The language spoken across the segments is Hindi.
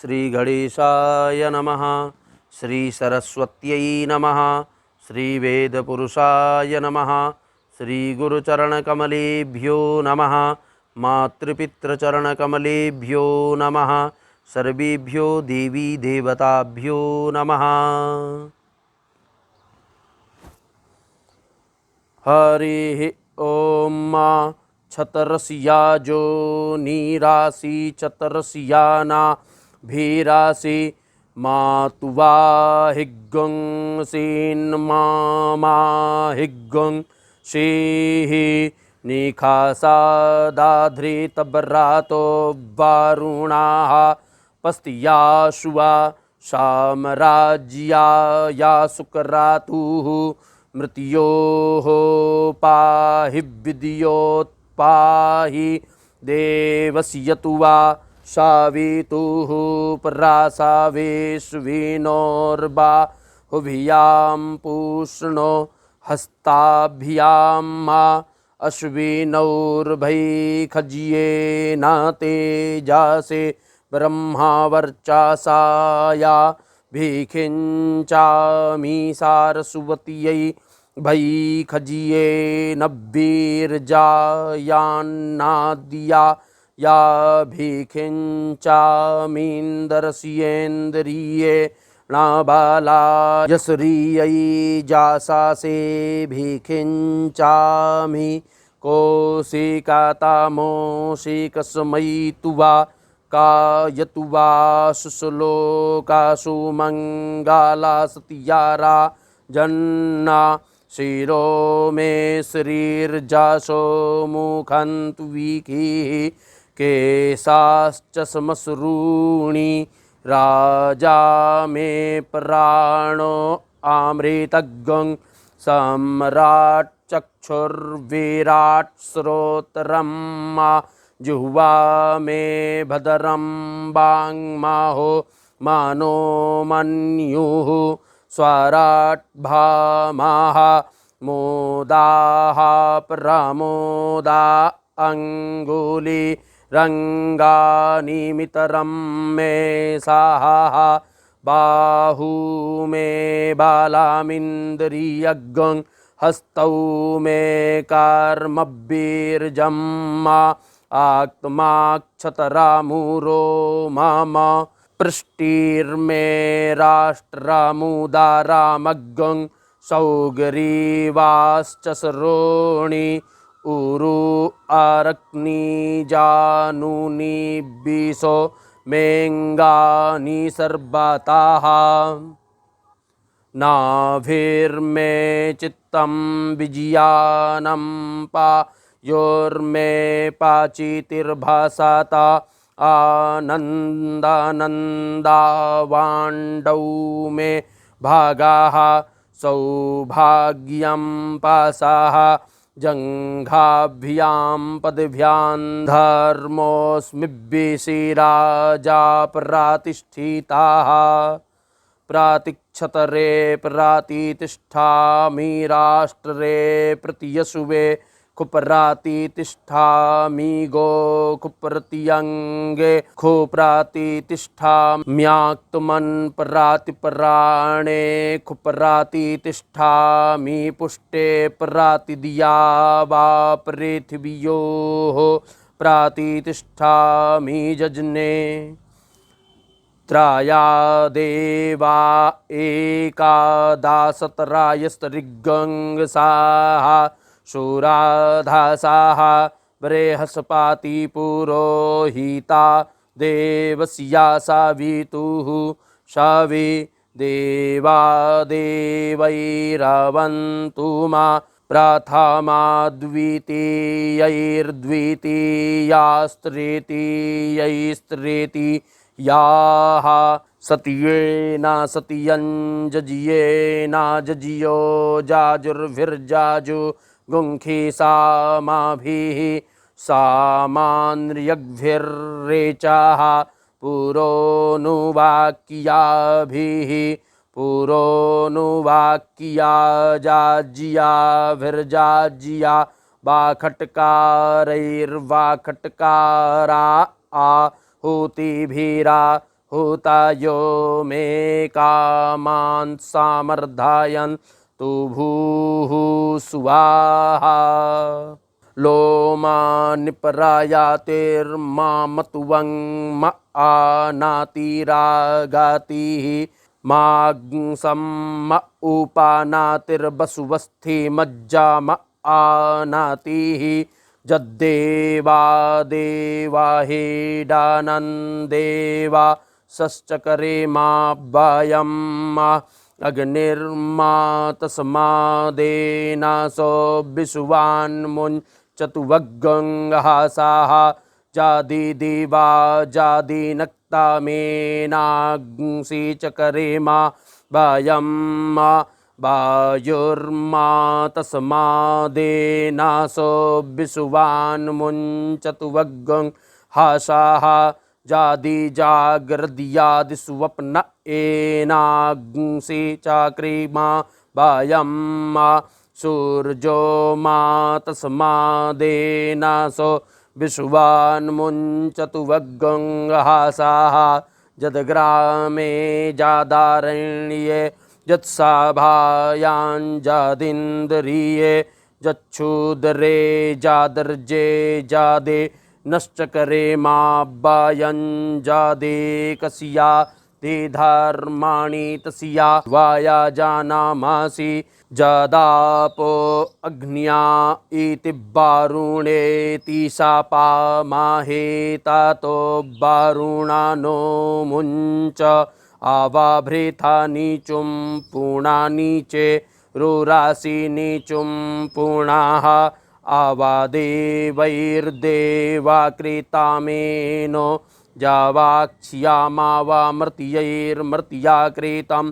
श्रीगणेशाय नमः। श्रीसरस्वत्यै नमः। श्रीवेदपुरुषाय नमः। श्रीगुरुचरणकमलेभ्यो नमः। मातृपितृचरणकमलेभ्यो नमः। सर्वेभ्यो देवी देवताभ्यो नमः। हरिः ॐ। छतरसिया जो नीरासि चतरसियाना भीरासि मातुवा हिग्गं सीन्मा हिग्गं शेहि निखासा दाधृतबरातो वारुणाः पस्तियाशुवा साम्राज्याया सुकरातुः मृत्योः पाहि विद्योत्पाहि देवस्यतुवा सावितुः परासावेश्विनोर्बाहुभियां पूष्णो हस्ताभ्यां अश्विनौर्भैखज्येन तेजासे ब्रह्मावर्चासाया भिखिञ्चामि सारस्वत्यै भैखज्येन वीर्जायान्नाद्या या भिखिञ्चामीन्दर्स्येन्द्रिये नाबाला यश्रियै जासासे भिखिञ्चामि कौशिकातामोशिकस्मै तुवा कायतुवा शुश्लोकासु मङ्गला सत्यारा जन्ना शिरो मे श्रीर्जासो मुखन्तु विकिः केशाश्च श्मश्रूणि राजा मे प्राणो अमृतगं सम्राट् चक्षुर्विराट् श्रोत्रं जिह्वा मे भद्रं वाङ्माहो मानो मन्युः स्वराट् भामाः मोदाः प्रमोदा अङ्गुली रङ्गानिमितरं मे साः बाहू मे बालामिन्द्रियगं हस्तौ मे कर्मवीर्जम्मा आत्माक्षतरामुरो मम पृष्टिर्मे राष्ट्रमुदारामग्गं सौग्रीवाश्च श्रोणि उरु अरक्निजानुनि बिसो मेङ्गानि सर्वतः नाभिर्मे चित्तं विजयानं पायोर्मे पाचितिर्भासता आनन्दानन्दावाण्डौ मे भागाः सौभाग्यं पासाः जङ्घाभ्यां पदभ्यां धर्मोऽस्मिभिषिराजा प्रतिष्ठिताः प्रातिक्षतरे प्रतिष्ठामि राष्ट्रे प्रतियशुवे खुप्रातिष्ठामि गोखुप्रत्यङ्गे खुप्रातिष्ठाम्याक्तमन् प्रातिपराणे खुप्रातिष्ठामि पुष्टे प्रातिदिया वा पृथिव्योः प्रातिष्ठामि जज्ञे त्रया देवा एकादशतरायस्तरिगङ्गसाः शूराधासाः बृहस्पतिपुरोहिता देवस्या सावितुः शवि देवा देवैरवन्तु मा प्रथमा द्वितीयैर्द्वितीयास्तृतीयैस्तृतीयाः सत्येन सत्यञ्जजियेन जजियो जाजुर्भिर्जाजु गुंखि सामाभिः सामान्यग्भिर्रेचाः पुरोनुवाक्याभिः पुरोनुवाक्या जाज्याभिर्जाज्या वाखट्कारैर्वाखट्कारा आहुतिभिरा हुतायो मे कामान् सामर्धायन् तु भूः सुवाहा लोमा निपरायातिर्मामतुवं म आनातिरागातिः माग्सं म उपानातिर्वसुवस्थिमज्जा म आनातिः जद्देवा देवा हेडानन्देवा सश्चकरे मा वयं अग्निर्मा तस्मादेनासो विशुवान्मुञ्चतुवग्गंहासाः जादिदेवा जादिनक्तामेनाग्ंसि चकरे मा वयं वायुर्मा तस्मादेनासो विशुवान्मुञ्चतुवग्गंहासाः जादि जाग्रद्यादि स्वप्न एनाग्ंसि चाक्रीमा वयं सूर्यो मा तस्मादेनासो विशुवान्मुञ्चतुवग्गंहासाः जद्ग्रामे जादारण्ये जत्साभायाञ्जादिन्द्रिये जच्छूदरे जादर्जे जादे नश्चकरे मा वायञ्जादे कस्या ते धर्माणि तस्या वाया जानामासि जदापो अग्न्या इति वारुणेति शापामाहेतातो वारुणानो मुञ्च आवाभृथा नीचुं पूर्णानि चे रुरासि नीचुं पूर्णाः आवादेवैर्देवा कृतामेनो जावाक्ष्यामावामर्त्यैर्मर्त्या कृतं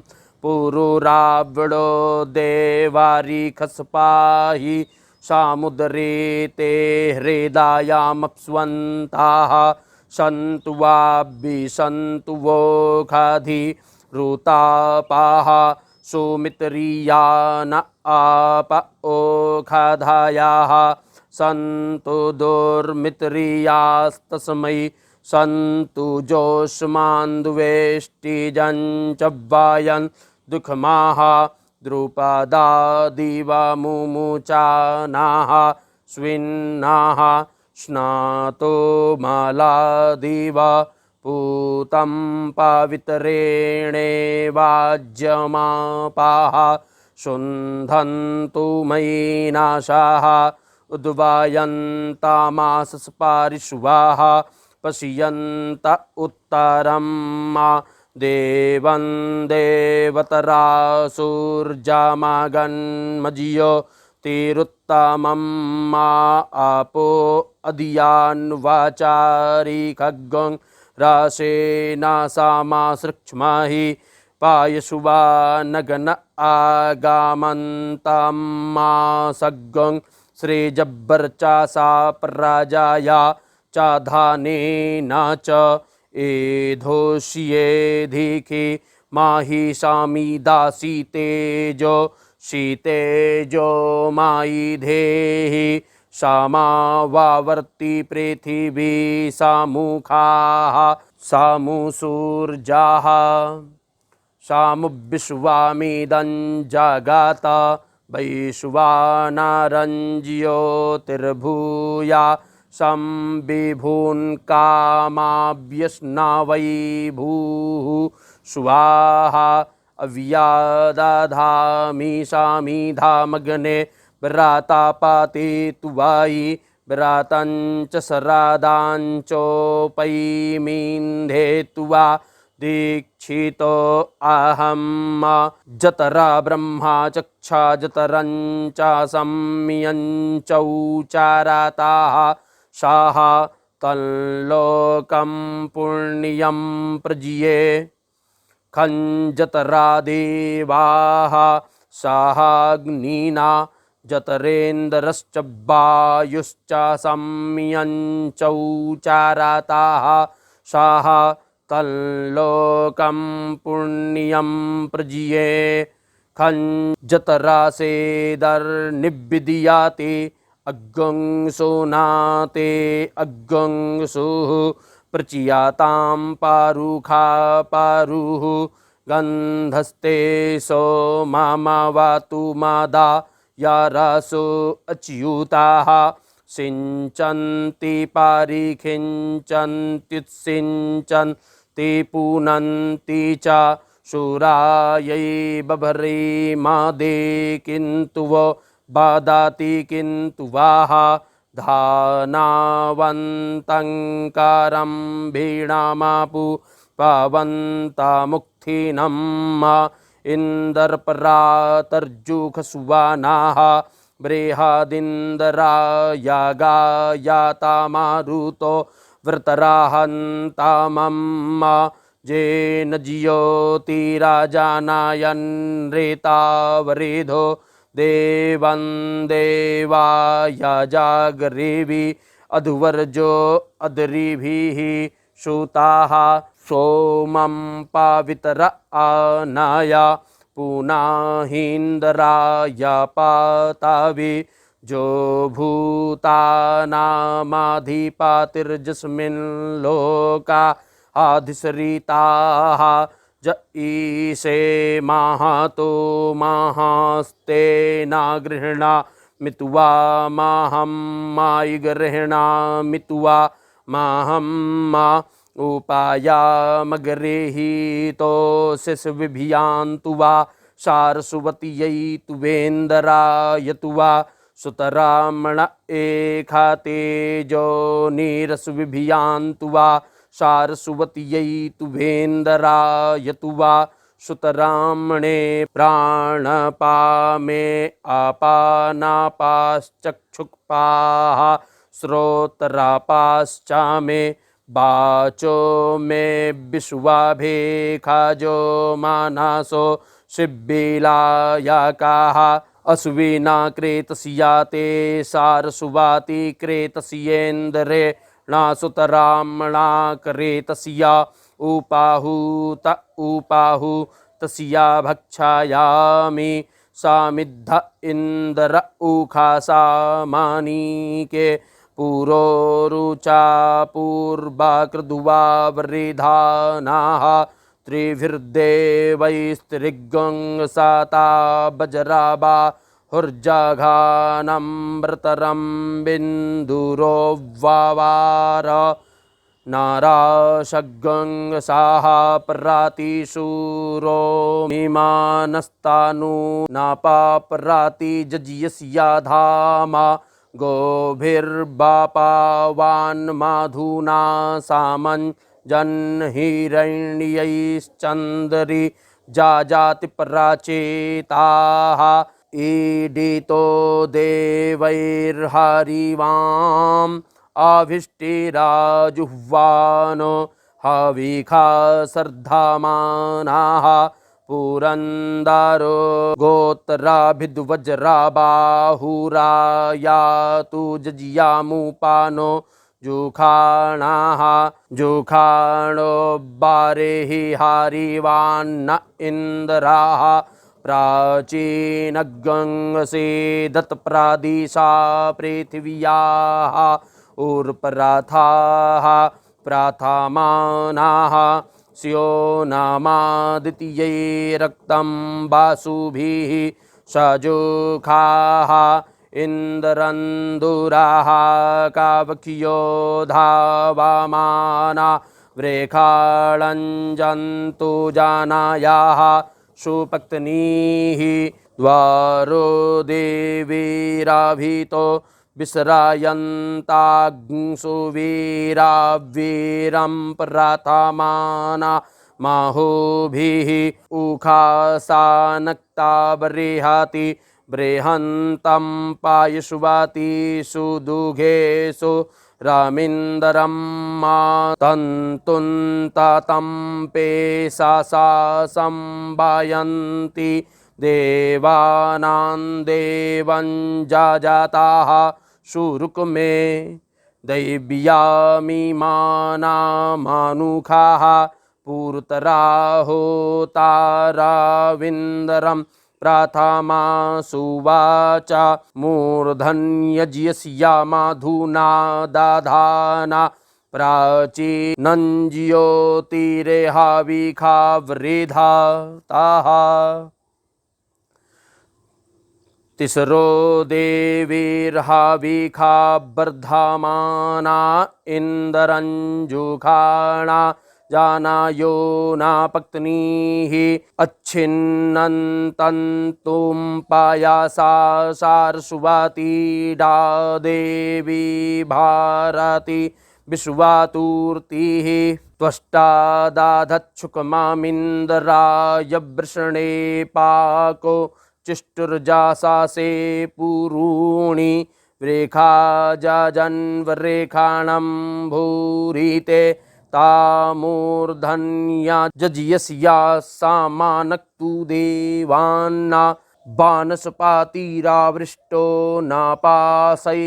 पुरुरावणो देवारिखस्पाहि सामुद्रे ते हृदायामप्स्वन्ताः सन्तु वाभिसन्तु वो खाधि ऋतापाः सुमित्रियान आप ओखाधायाः सन्तु दुर्मित्रियास्तस्मै सन्तु जोष्मान्द्वेष्टिजञ्च वायन् दुःखमाः द्रुपदादिवा मुमुचानाः स्विन्नाः स्नातो मालादिवा पूतं पवित्रेणेवाज्यमापाः शुन्धन्तु मयि नाशाः उद्वायन्तामासस्पारिषुवाः पश्यन्त उत्तरं मा देवं देवतरासूर्जामागन्मजियो तिरुत्तमं मा आपो अधियान्वाचारी खड्गं राशेना सामा सृक्ष्महि पायशुवा नगन आगामन्तं मा सग्गं श्रीजब्बर्चा सा प्रजाया चाधानेन च एधोष्येधिखि माहि सामी दासी तेजो शीतेजो मायि धेहि सामा वावर्ति पृथिवी सामुखाः सामुसूर्जाः सामुविश्वामिदं जगात वैश्वानरञ्ज्योतिर्भूया संविभून् कामाव्यश्नावै भूः स्वाहा अव्यादधामि सामिधामग्ने व्रातापाति तु वायि व्रातञ्च सरादाञ्चोपैमीन्धे तु वा दीक्षितो अहं जतरा ब्रह्मा चक्षा जतरञ्च संयञ्चौचाराताः साः तल्लोकं पुण्यं प्रजिये खञ्जतरा देवाः साहाग्निना जतरेन्द्रश्च वायुश्च संयञ्चौचाराताः साः तल्लोकं पुण्यं प्रजिये खञ्जतरा सेदर्निविदीयाते अग्गं सोनाते अग्गं सुः प्रचीयातां पारुखा पारुः गन्धस्ते सोमावातु मादा या रासो अच्युताः सिञ्चन्ति पारिखिञ्चन्त्युत्सिञ्चन्ति पुनन्ति च शूरायै बभरे मादे किन्तु वो बादाति किन्तु वाह धानावन्तङ्कारं भीणामापु पावन्तामुक्थिनम् इन्दर्परातर्जुखसुवानाः बृहदिन्दरा यागायातामारुतो वृतराहन्तामम् जेन जियोतिराजानायन्रेतावरेधो देवं देवाय जागरेवि अधुवर्जो अदरिभिः श्रुताः सोमं पावितर आनाय पुनाहीन्द्राय पातावि जो भूतानामाधिपतिर्जस्मिन् लोका आधिसरिताः ज ईशे माहतो माहस्ते न गृह्णा मित्वा माहं मायि गृह्णा मित्वा माहं मा उपायामग्रेहि तो शिशुविभियान्तु वा सारस्वत्यै तु वेन्दरायतु वा सुतरामण एखातेजो नीरसविभियान्तु वा सारस्वत्यै तु वेन्दरायतु वा सुतरामणे प्राणपामे आपानापाश्चक्षुक्पाः श्रोतरापाश्चामे बाचो मे विश्वाभेखाजो मानसो शिबिलायाकाः अश्विना क्रेतसियाते सारसुवाति क्रेतसियेन्द्रे नासुतरामणा क्रेतसिया उपाहूत उपाहु तसिया भक्षायामि सामिद्ध इन्द्र उखासा मानीके पुरोरुचा पूर्वाकृदुवा वृधानाः त्रिभिर्देवैस्त्रिगंसाता वज्राबा हुर्जघानमृतरं बिन्दुरो वावार नाराशगंसाः प्रातिशूरो मिमानस्तानु नापापराति जजियस्या धामा गोभिर्बापावान्माधुना सामं जन्हिरण्यैश्चन्द्रि जाजाति प्राचेताः ईडितो देवैर्हरिवाम् अभिष्टिराजुह्वानो हविखा सर्धमानाः पुरन्दरो गोत्राभिद्वज्राबाहुरायातु जजियामुपानो जुखाणाः जुखाणो बारेहि हरिवान्न इन्द्राः प्राचीनगंसेदत्प्रादिशा पृथिव्याः उर्पराथाः प्राथमानाः स्यो नामादित्यै रक्तं वासुभिः सजुखाः इन्द्रन्दुराः कावक्यो धावमाना वृखाळञ्जन्तु जानायाः सुपत्नीः द्वारो देवीराभितो विसरायन्ताग्निषु वीरावीरं प्रथमाना माहुभिः उखासानक्ता बृहति बृहन्तं पायसुवातिषु दुघेषु रामिन्दरं मा तन्तुन्तातं पेशासा संवायन्ति देवानां देवं जाजाताः शुरुक्मे दैव्यामिमानामानुखाः पुरतराहोताराविन्दरं प्रथमा सुवाच मूर्धन्यज्यस्या माधुना दधाना प्राचीनञ्ज्योतिरेहाविखा वृधा ताः तिसरो देवीर्हाविखा वर्धमाना इन्दरञ्जुखाणा जानायो नापत्नीः अच्छिन्नन्तन्तुं पायासा सारस्वतीडा देवी भारती विश्वातूर्तिः त्वष्टा दाधच्छुकमामिन्दराय वृषणे पाको चिष्टुर्जासासे पुरूणि वृखा जजन्वरेखाणं भूरिते तामूर्धन्या जज्यस्या सामानक्तु देवान्ना बाणस्पातिरावृष्टो नापासैस्तमन्या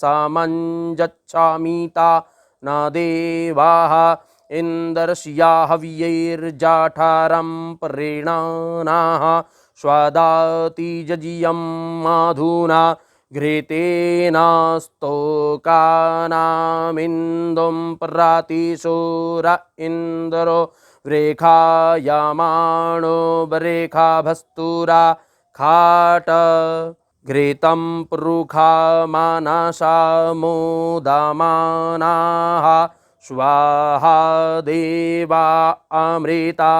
सामञ्जच्छामिता न देवाः इन्दर्ष्या हव्यैर्जाठारं प्रेणानाः स्वादाति जजियं माधुना घृतेनास्तोकानामिन्दुं प्रातिशूर इन्द्रो वृखायमाणो वरेखाभस्तुरा खाट घृतं पृखा मानसा मोदमानाः स्वाहा देवा अमृता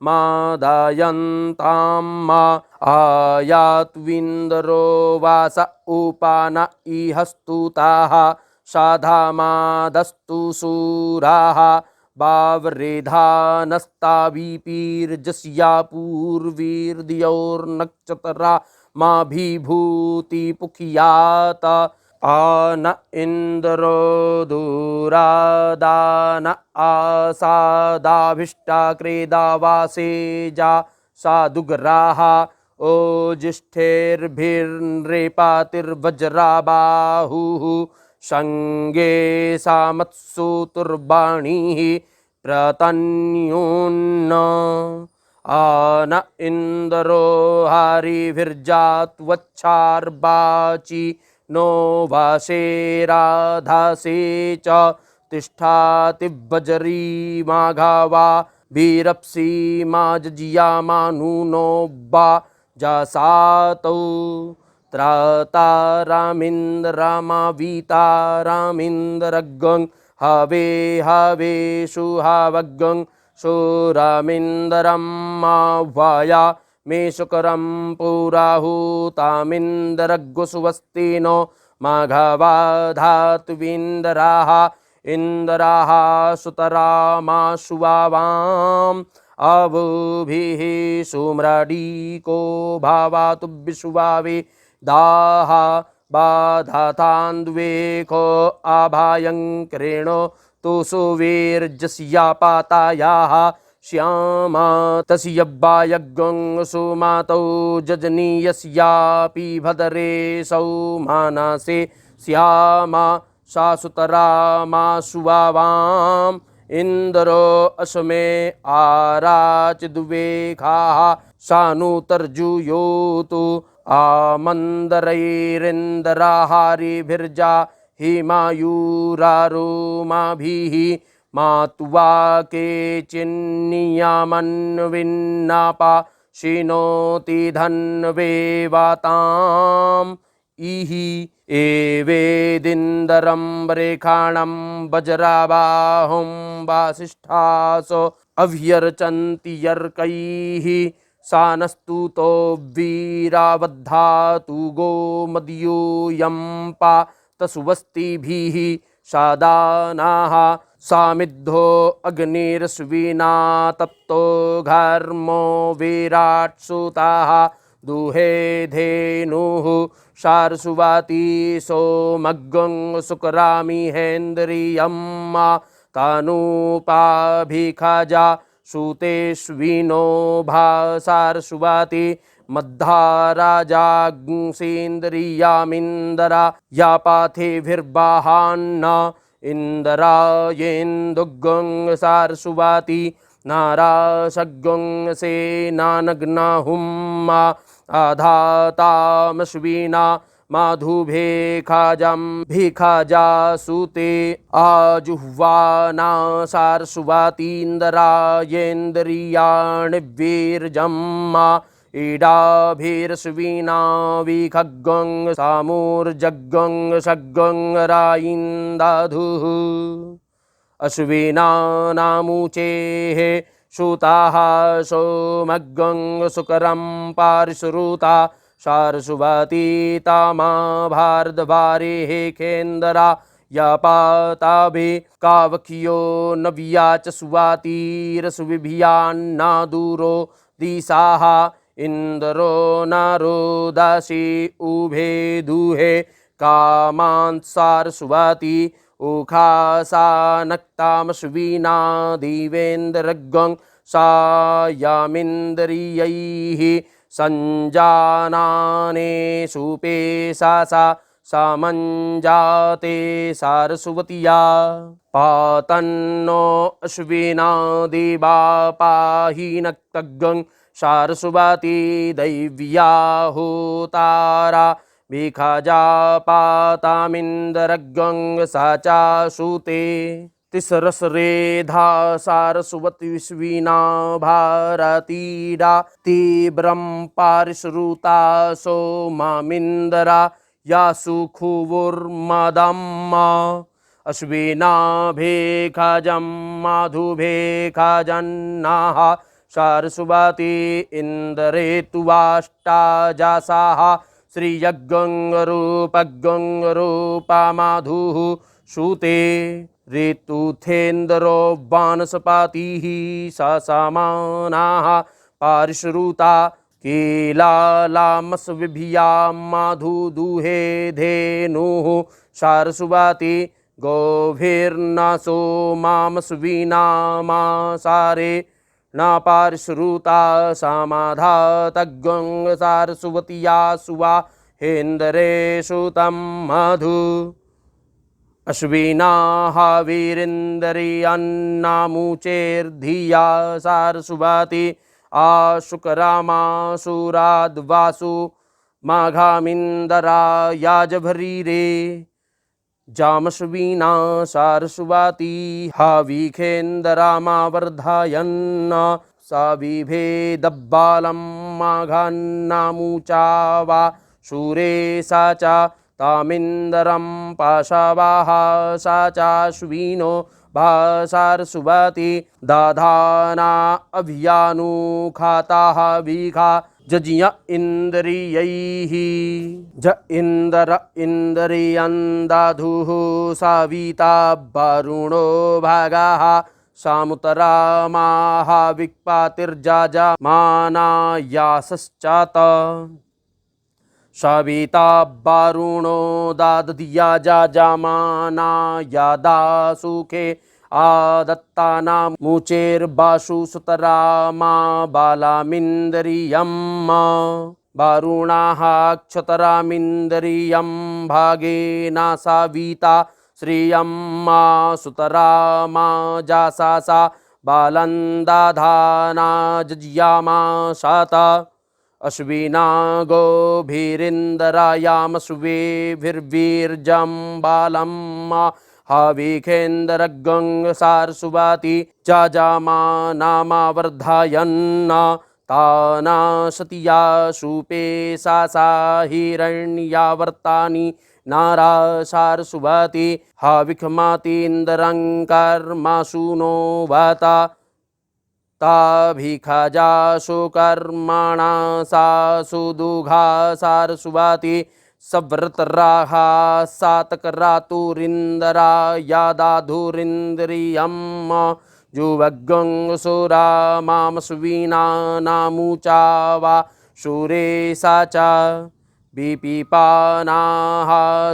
मादयन्तां मा आयात्विन्दरो वास उपान इहस्तुताः साधामादस्तु शूराः बावृधानस्ताविपीर्जस्या पूर्वीर्द्योर्नक्षत्रा माभिभूतिपुखियात आन इन्द्रो दूरादान आसादाभिष्टा क्रीडावासेजा सादुग्राः ओजिष्ठेर्भिर्नृपातिर्वज्राबाहुः संगे सामत्सुतुर्बाणीः प्रतन्यून्न आन इन्द्रो हरिभिर्जात्वच्छार्बाचि नो वासेराधासे च तिष्ठाति वज्री माघवा भीरप्सी माजियामानुनो बा जसातौ त्रातारामिन्द्रमावीतारामिन्द्रगं हवे हवेषु हवगं शूरामिन्दरं माह्वया मे शुकरं पुराहूतामिन्दरग्गुसुवस्ति नो माघवा धात्विन्दराः इन्दराः सुतरामाशुवावाम् अवुभिः सुम्रडीको भावातु विश्वावे दाः बाधातान्द्वेको आभायङ्करेणो तु सुवीर्जस्या पातायाः श्यामा तस्यब्बायगं सुमातौ जजनीयस्यापि भदरे सौ मानसे श्यामा सा सुतरामाशुवावाम् इन्द्रो अस्मे आराचिद्वेखाः सानुतर्जुयोतु आमन्दरैरिन्दराहारिभिर्जा हिमायुरारुमाभिः मात्वा केचिन्नियमन्विन्नापा शिनोति धन्वेवाताम् इहि एवेदिन्दरं वरेखाणं वज्राबाहुं वासिष्ठासो अभ्यर्चन्ति यर्कैः सानस्तुतो वीरावद्धातु गोमद्यूयं पातसुवस्तिभिः सादानाः सामिद्धो अग्निरश्विना तप्तो घर्मो विराट्सुताः दुहे धेनुः शारसुवाती सोमग्गं शुक्रामिहेन्द्रियं तानूपाभिखजा सूतेष्विनो भासारसुवाती मद्धाराजाग्ंसेन्द्रियामिन्दरा या पाथेभिर्बाहान्न इन्दरायेन्दुग्गं सारसुवाती नाराशग्गं सेनानग्नाहुम्मा आधातामश्विना माधुभे खाजं भिखाजा सूते आजुह्वाना सारस्वतीन्द्रायेन्द्रियाणि वीर्जम्मा ईडाभिरश्विना विखग्गं सामूर्जग्गं षग्गं रायिन्दाधुः अश्विना नामुचेः श्रुताः सोमग्गं सुकरं पारिश्रुता सारस्वती तामा भारद्वारेः खेन्दरा यपाताभि कावकियो नव्या च सुवातीरसुविभियान्ना दूरो दिशाः इन्द्रो नारो दासी उभे दुहे कामान् सारस्वती उखासा नक्तामश्विना दिवेन्द्रगं सायामिन्द्रियैः संजानाने सुपे सा सामञ्जाते सारस्वत्या पातन्नो अश्विना दिवा पाहि नक्तगं सारस्वती दैव्या होतारा भिखाजा पातामिन्द्रगं सा चासुते तिसरसरेधा सारस्वती विश्विना भारतीडा तीव्रं पारिश्रुता सोमामिन्द्रा यासु खुवुर्मदम्मा अश्विना भेखाजं माधुभेखाजन्नाः सारस्वती इन्द्रे तु वाष्टाजासाः श्रियगङ्गरूपगङ्गरूपा माधुः सूते ऋतुथेन्द्रो वानस्पतिः ससमानाः पारिश्रुता कीलालामस्विभिया माधुदुहे धेनुः सारस्वती गोभिर्नसो मामस्विना मासारे न पारिश्रुता समाधातगं सारस्वत्या सुवा हेन्द्रेषु तं मधु अश्विना वीरेन्द्रियन्नामुचेर्धिया सारस्वती आशुकरामासुराद्वासु माघामिन्दरा याजभरीरे जामश्विना सारस्वती हाविखेन्दरामावर्धयन्न साविभेदब्बालं माघान्नामुचा वा शूरे सा च तामिन्दरं पाशावाः सा चाश्विनो भासारस्वती दाधाना अभियानुखाताः विखा जजिय इन्द्रियैः ज इन्द्र इन्द्रियन्दाधुः साविता वरुणो भागाः सामुतरामाः विक्पातिर्जामानायासश्चात सविता वरुणो दादधिया जाजामाना यदा सुखे आदत्तानामुचेर्बाशु सुतरामा बालामिन्द्रियं वरुणाः क्षतरामिन्द्रियं भागेना साविता श्रियं सुतरामा जासा बालन्दाधाना जज्यामा शाता अश्विना गोभिरिन्दरायामसुवेभिर्वीर्जं बालं हाविखेन्दरगं सारस्वती जाजामानामावर्धयन्न ताना सतिया सुपे सा हिरण्यावर्तानि नारा सारस्वती हाविखमातीन्द्रं कर्मासु नो वाता ताभिखाजासु कर्मणा सा सुदुघा सारस्वती सव्रतराः सातकरातुरिन्दरा यादाधुरिन्द्रियं जुवग्गं सुरा मामस्विना नामुचा वा शूरे सा च विपिपानाः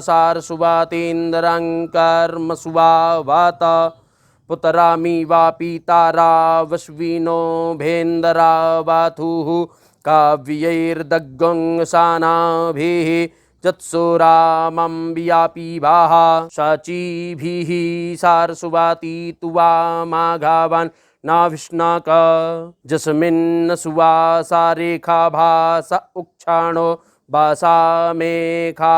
सारस्वतीन्द्रं कर्मसु वात पुतरामि वा पीतारा वश्विनो भेन्दरा वाथुः काव्यैर्दग्गं सानाभिः जत्सुरामं व्यापीवाः शाचीभिः सारस्वती तु वा माघावान् नाभिष्णाक जस्मिन् सुवा सा रेखा भास उक्षाणो वसा मेखा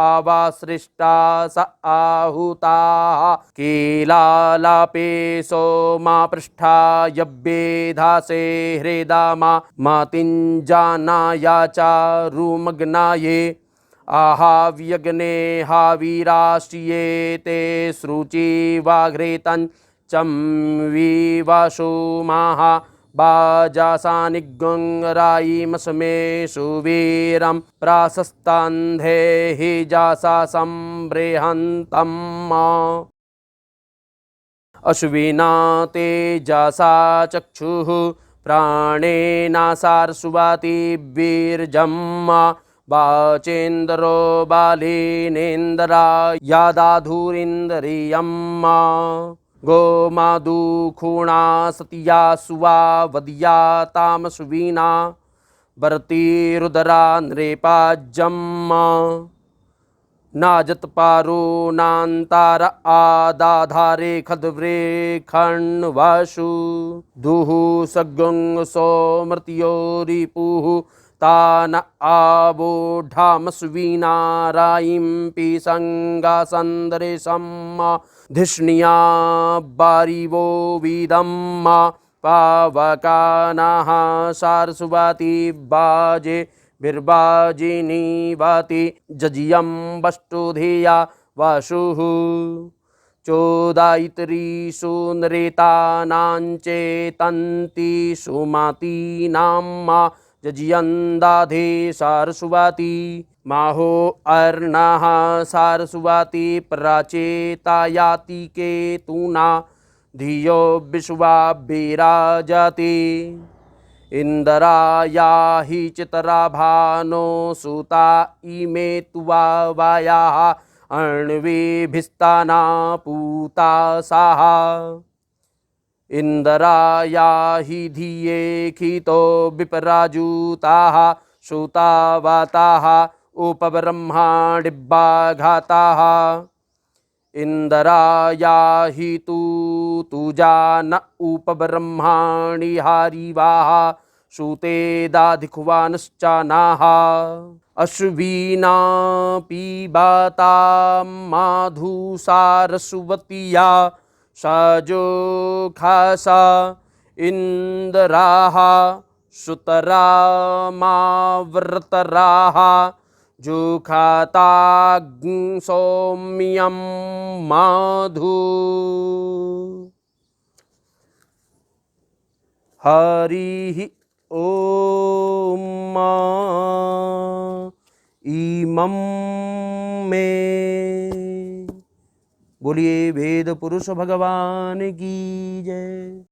आवासृष्टा स आहुताः कीलालापे सोमा पृष्ठा यव्येधासे हृदामा मतिञ्जानाया चारुमग्नाये आहाव्यग्ने हावीराश्रिये ते श्रुचिवाघ्रेतं चं विवाशुमाः बाजासानिगङ्गरायिमस्मे सुवीरं प्राशस्तान्धे हि जासा सम्बृहन्तम् अश्विना तेजसा चक्षुः प्राणेनासारसुवातिभिर्जम् वाचेन्द्रो बालिनेन्द्रा यादाधुरिन्द्रियम् गोमादुखूणा सतिया सुवा वदिया तामसुवीना भरतीरुदरा नृपाजम् नाजत्पारो नान्तार आदाधारे खद्वृखण्वशु दुः सगङ्सो मृत्यो रिपुः तान आबोढामस्वीना रायिं पिसङ्गासन्दरेशम् धिष्णिया बारिवो विदम् पावकानाः सारसुवाति बाजे बिर्बाजिनी वाति जजियं वष्टुधिया वाशुः चोदायित्रीषु नरेतानाञ्चेतन्ति सुमतीनां जजियन्दाधे सारसुवाति माहो अर्णः सारसुवाति प्राचेतायाति केतुना धियो विश्वा विराजति इन्द्राया हि चितरा भानो सुता इमे तुवा वायाः अण्विभिस्ताना पूता साः इन्द्राया हि धिये खितो विपराजुताः सुता वाताः उपब्रह्माणिब्बाघाताः इन्द्राया हि तुजा न उपब्रह्माणि हारिवाः सूते दाधिकुवानश्चानाः अश्विना पीबाता माधुसारसुवतिया सजोखासा इन्द्राः सुतरामावर्तराः जुखाताग्ं सौम्यं माधु हरिः ॐ इमं मे। बोलिए वेद पुरुष भगवान की जय।